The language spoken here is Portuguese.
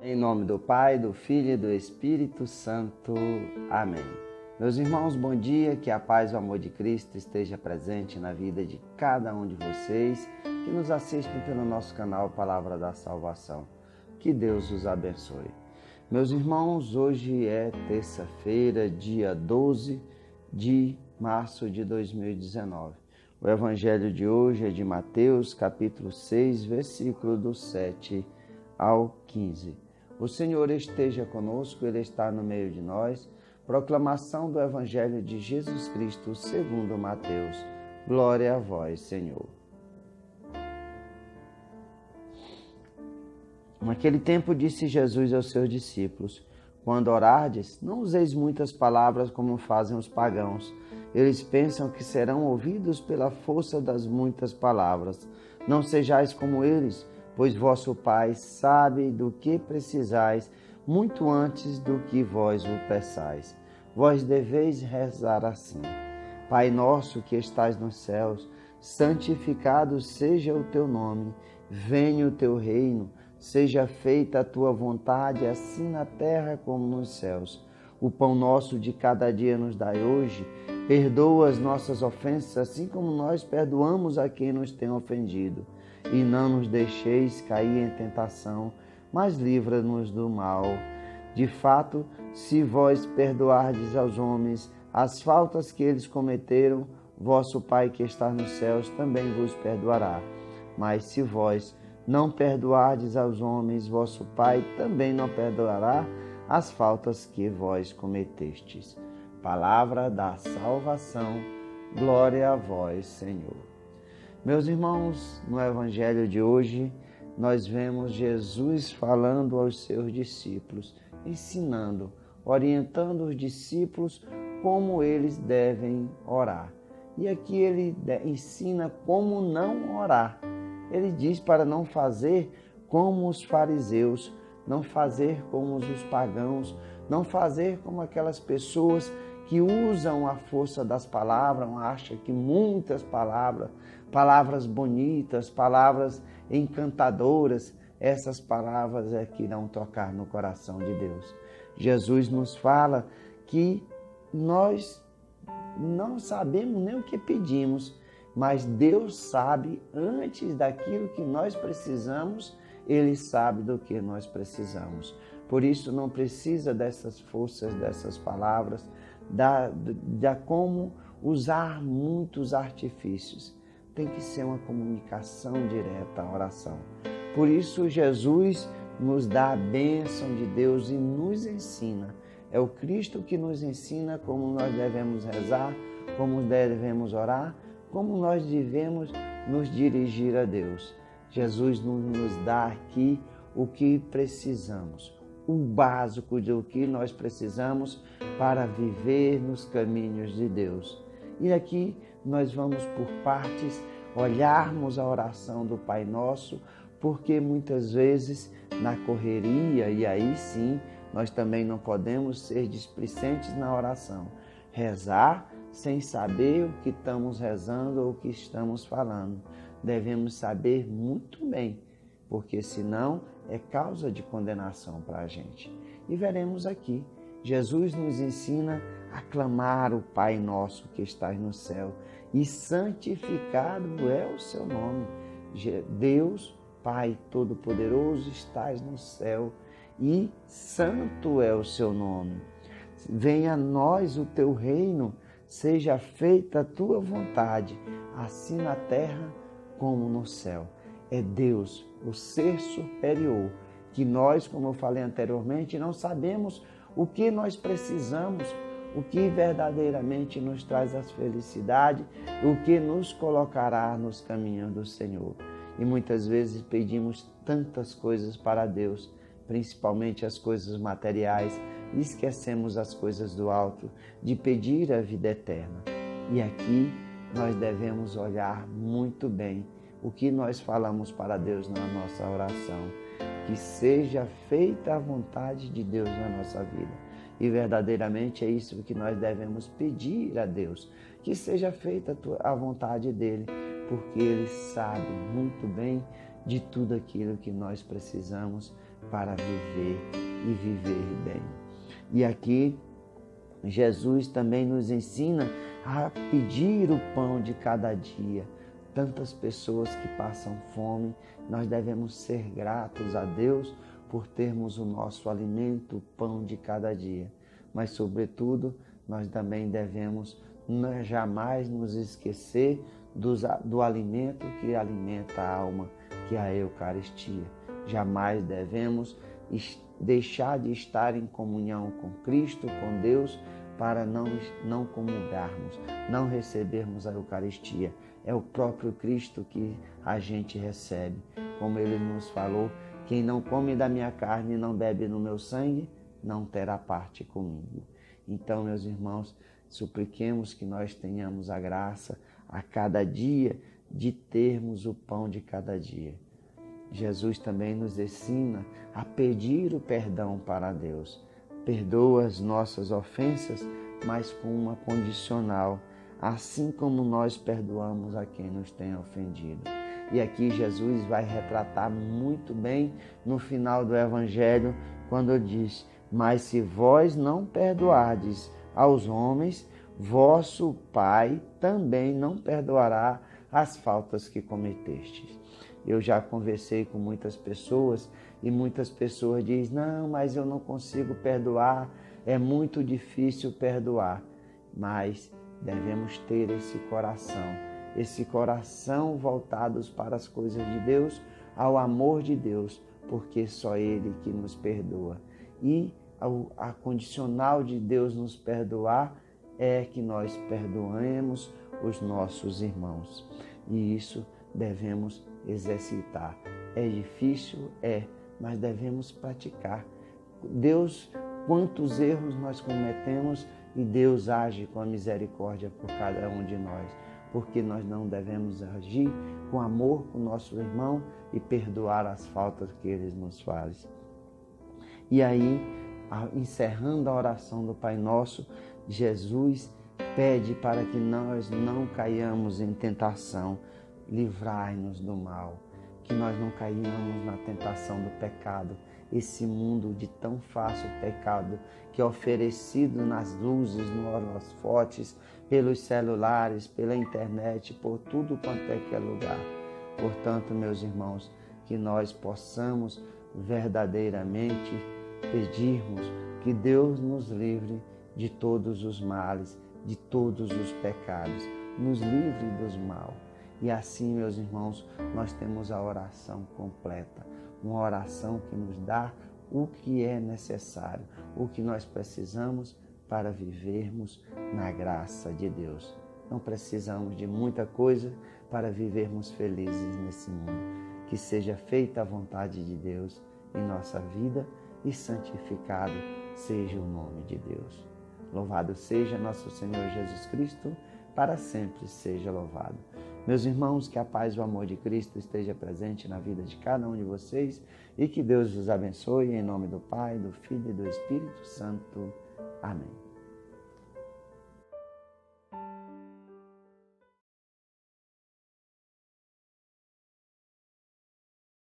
Em nome do Pai, do Filho e do Espírito Santo. Amém. Meus irmãos, bom dia, que a paz e o amor de Cristo esteja presente na vida de cada um de vocês que nos assistem pelo nosso canal Palavra da Salvação. Que Deus os abençoe. Meus irmãos, hoje é terça-feira, dia 12 de março de 2019. O evangelho de hoje é de Mateus, capítulo 6, versículo do 7 ao 15. O Senhor esteja conosco, Ele está no meio de nós. Proclamação do Evangelho de Jesus Cristo segundo Mateus. Glória a vós, Senhor. Naquele tempo disse Jesus aos seus discípulos: quando orardes, não useis muitas palavras como fazem os pagãos. Eles pensam que serão ouvidos pela força das muitas palavras. Não sejais como eles, pois vosso Pai sabe do que precisais muito antes do que vós o peçais. Vós deveis rezar assim: Pai nosso que estais nos céus, santificado seja o teu nome. Venha o teu reino, seja feita a tua vontade, assim na terra como nos céus. O pão nosso de cada dia nos dai hoje. Perdoa as nossas ofensas, assim como nós perdoamos a quem nos tem ofendido. E não nos deixeis cair em tentação, mas livra-nos do mal. De fato, se vós perdoardes aos homens as faltas que eles cometeram, vosso Pai que está nos céus também vos perdoará. Mas se vós não perdoardes aos homens, vosso Pai também não perdoará as faltas que vós cometestes. Palavra da salvação, glória a vós, Senhor. Meus irmãos, no Evangelho de hoje, nós vemos Jesus falando aos seus discípulos, ensinando, orientando os discípulos como eles devem orar. E aqui ele ensina como não orar. Ele diz para não fazer como os fariseus, não fazer como os pagãos, não fazer como aquelas pessoas que usam a força das palavras, acham que muitas palavras bonitas, palavras encantadoras, essas palavras é que irão tocar no coração de Deus. Jesus nos fala que nós não sabemos nem o que pedimos, mas Deus sabe antes daquilo que nós precisamos, Ele sabe do que nós precisamos. Por isso não precisa dessas forças, dessas palavras, da como usar muitos artifícios. Tem que ser uma comunicação direta, a oração. Por isso Jesus nos dá a bênção de Deus e nos ensina. É o Cristo que nos ensina como nós devemos rezar, como devemos orar, como nós devemos nos dirigir a Deus. Jesus nos dá aqui o que precisamos, o básico do que nós precisamos para viver nos caminhos de Deus. E aqui nós vamos por partes olharmos a oração do Pai Nosso, porque muitas vezes na correria, e aí sim nós também não podemos ser displicentes na oração, rezar sem saber o que estamos rezando ou o que estamos falando. Devemos saber muito bem, porque senão é causa de condenação para a gente. E veremos aqui, Jesus nos ensina a clamar o Pai Nosso que estás no céu, e santificado é o seu nome. Deus, Pai Todo-Poderoso, estás no céu, e santo é o seu nome. Venha a nós o teu reino, seja feita a tua vontade, assim na terra como no céu. É Deus, o ser superior, que nós, como eu falei anteriormente, não sabemos o que nós precisamos, o que verdadeiramente nos traz a felicidade, o que nos colocará nos caminhos do Senhor. E muitas vezes pedimos tantas coisas para Deus, principalmente as coisas materiais, e esquecemos as coisas do alto, de pedir a vida eterna. E aqui nós devemos olhar muito bem o que nós falamos para Deus na nossa oração, que seja feita a vontade de Deus na nossa vida. E verdadeiramente é isso que nós devemos pedir a Deus, que seja feita a vontade dEle, porque Ele sabe muito bem de tudo aquilo que nós precisamos para viver e viver bem. E aqui Jesus também nos ensina a pedir o pão de cada dia. Tantas pessoas que passam fome, nós devemos ser gratos a Deus por termos o nosso alimento, o pão de cada dia. Mas, sobretudo, nós também devemos jamais nos esquecer do alimento que alimenta a alma, que é a Eucaristia. Jamais devemos deixar de estar em comunhão com Cristo, com Deus, para não comungarmos, não recebermos a Eucaristia. É o próprio Cristo que a gente recebe. Como Ele nos falou, quem não come da minha carne e não bebe no meu sangue, não terá parte comigo. Então, meus irmãos, supliquemos que nós tenhamos a graça a cada dia de termos o pão de cada dia. Jesus também nos ensina a pedir o perdão para Deus. Perdoa as nossas ofensas, mas com uma condicional, assim como nós perdoamos a quem nos tem ofendido. E aqui Jesus vai retratar muito bem no final do Evangelho, quando diz: mas se vós não perdoardes aos homens, vosso Pai também não perdoará as faltas que cometestes. Eu já conversei com muitas pessoas e muitas pessoas dizem: não, mas eu não consigo perdoar, é muito difícil perdoar. Mas devemos ter esse coração voltados para as coisas de Deus, ao amor de Deus, porque só Ele que nos perdoa. E a condicional de Deus nos perdoar é que nós perdoemos os nossos irmãos. E isso devemos exercitar. É difícil? É, mas devemos praticar. Deus, quantos erros nós cometemos, e Deus age com a misericórdia por cada um de nós, porque nós não devemos agir com amor com o nosso irmão e perdoar as faltas que eles nos fazem. E aí, encerrando a oração do Pai Nosso, Jesus pede para que nós não caiamos em tentação, livrai-nos do mal, que nós não caiamos na tentação do pecado, esse mundo de tão fácil pecado que é oferecido nas luzes, nos holofotes, pelos celulares, pela internet, por tudo quanto é que é lugar. Portanto, meus irmãos, que nós possamos verdadeiramente pedirmos que Deus nos livre de todos os males, de todos os pecados, nos livre dos mal. E assim, meus irmãos, nós temos a oração completa, uma oração que nos dá o que é necessário, o que nós precisamos para vivermos na graça de Deus. Não precisamos de muita coisa para vivermos felizes nesse mundo. Que seja feita a vontade de Deus em nossa vida e santificado seja o nome de Deus. Louvado seja nosso Senhor Jesus Cristo, para sempre seja louvado. Meus irmãos, que a paz e o amor de Cristo esteja presente na vida de cada um de vocês e que Deus os abençoe em nome do Pai, do Filho e do Espírito Santo. Amém.